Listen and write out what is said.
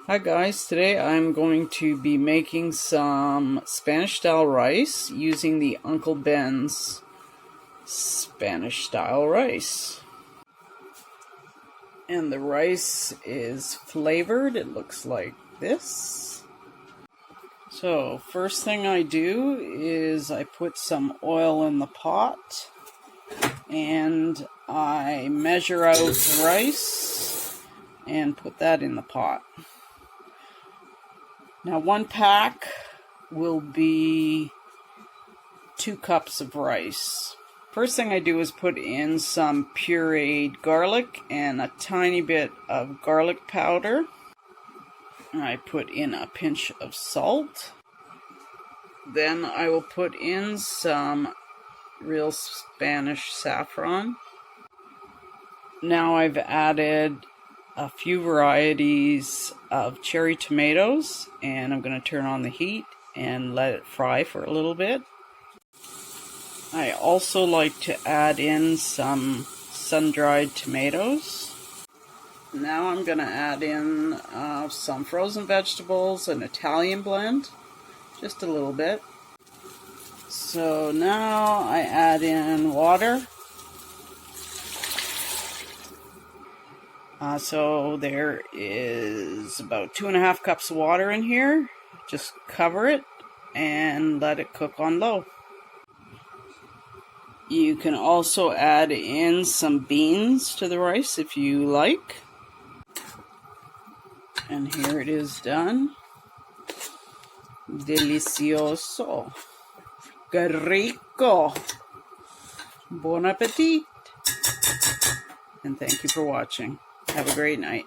Hi guys, today I'm going to be making some Spanish style rice using the Uncle Ben's Spanish style rice. And the rice is flavored, it looks like this. So first thing I do is I put some oil in the pot and I measure out the rice and put that in the pot. Now 1 pack will be 2 cups of rice. First thing I do is put in some pureed garlic and a tiny bit of garlic powder. I put in a pinch of salt. Then I will put in some real Spanish saffron. Now I've added a few varieties of cherry tomatoes, and I'm going to turn on the heat and let it fry for a little bit. I also like to add in some sun-dried tomatoes. Now I'm going to add in some frozen vegetables, an Italian blend, just a little bit. So now I add in water. So there is about 2.5 cups of water in here. Just cover it and let it cook on low. You can also add in some beans to the rice if you like. And here it is done. Delicioso. Que rico. Bon appetit. And thank you for watching. Have a great night.